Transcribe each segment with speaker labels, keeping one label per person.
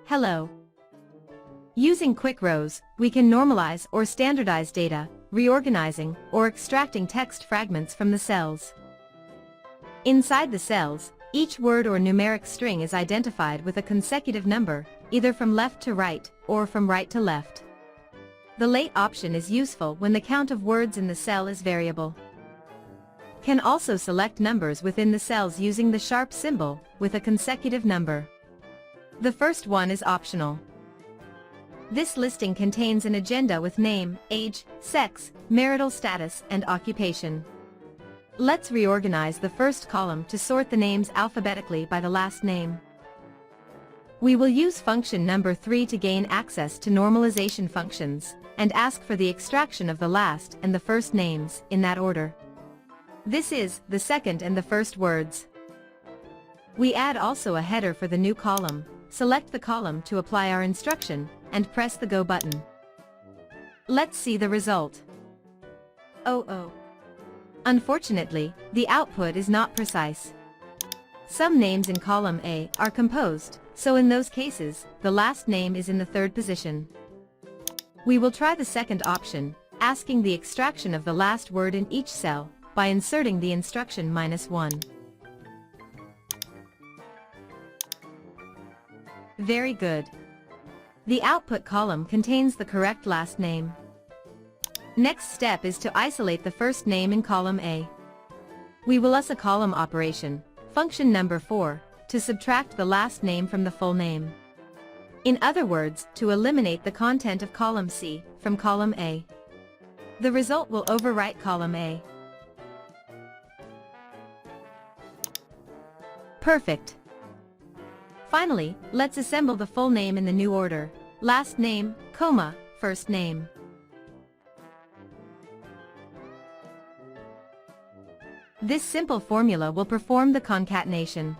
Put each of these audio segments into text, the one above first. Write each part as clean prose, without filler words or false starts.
Speaker 1: Hello. Using QuickRows, we can normalize or standardize data, reorganizing or extracting text fragments from the cells. Inside the cells, each word or numeric string is identified with a consecutive number, either from left to right, or from right to left. The late option is useful when the count of words in the cell is variable. Can also select numbers within the cells using the sharp symbol, with a consecutive number. The first one is optional. This listing contains an agenda with name, age, sex, marital status, and occupation. Let's reorganize the first column to sort the names alphabetically by the last name. We will use function number 3 to gain access to normalization functions, and ask for the extraction of the last and the first names, in that order. This is, the second and the first words. We add also a header for the new column, select the column to apply our instruction, and press the Go button. Let's see the result. Oh. Unfortunately, the output is not precise. Some names in column A are composed, so in those cases, the last name is in the third position. We will try the second option, asking the extraction of the last word in each cell, by inserting the instruction -1. Very good. The output column contains the correct last name. Next step is to isolate the first name in column A. We will use a column operation, function number 4, to subtract the last name from the full name. In other words, to eliminate the content of column C from column A. The result will overwrite column A. Perfect. Finally, let's assemble the full name in the new order, last name, comma, first name. This simple formula will perform the concatenation.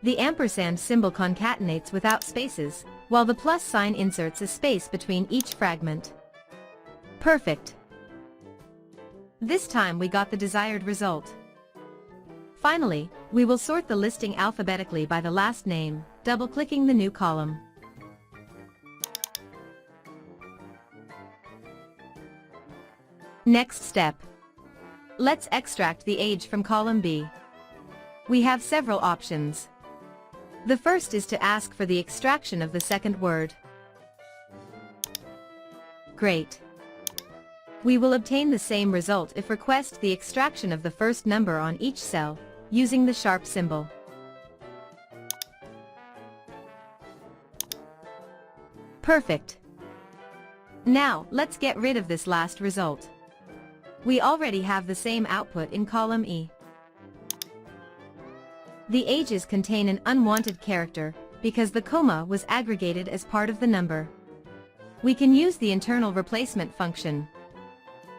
Speaker 1: The ampersand symbol concatenates without spaces, while the plus sign inserts a space between each fragment. Perfect. This time we got the desired result. Finally, we will sort the listing alphabetically by the last name, double-clicking the new column. Next step. Let's extract the age from column B. We have several options. The first is to ask for the extraction of the second word. Great. We will obtain the same result if request the extraction of the first number on each cell, using the sharp symbol. Perfect. Now, let's get rid of this last result. We already have the same output in column E. The ages contain an unwanted character, because the comma was aggregated as part of the number. We can use the internal replacement function.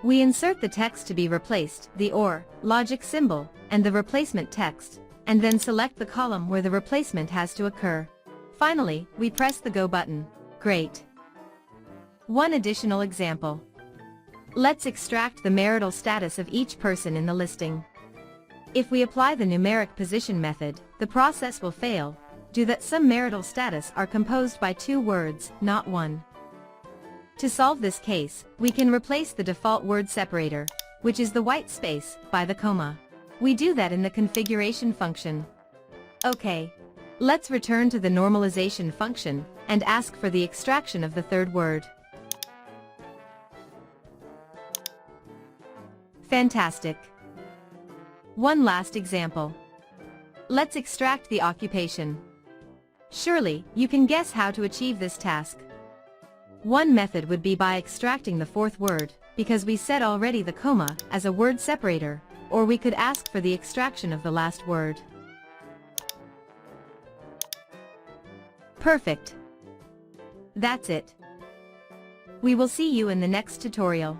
Speaker 1: We insert the text to be replaced, the OR logic symbol, and the replacement text, and then select the column where the replacement has to occur. Finally, we press the Go button. Great. One additional example. Let's extract the marital status of each person in the listing. If we apply the numeric position method, the process will fail, due that some marital status are composed by 2 words, not 1. To solve this case, we can replace the default word separator, which is the white space, by the comma. We do that in the configuration function. Okay. Let's return to the normalization function, and ask for the extraction of the third word. Fantastic. One last example. Let's extract the occupation. Surely, you can guess how to achieve this task. One method would be by extracting the fourth word, because we set already the comma as a word separator, or we could ask for the extraction of the last word. Perfect. That's it. We will see you in the next tutorial.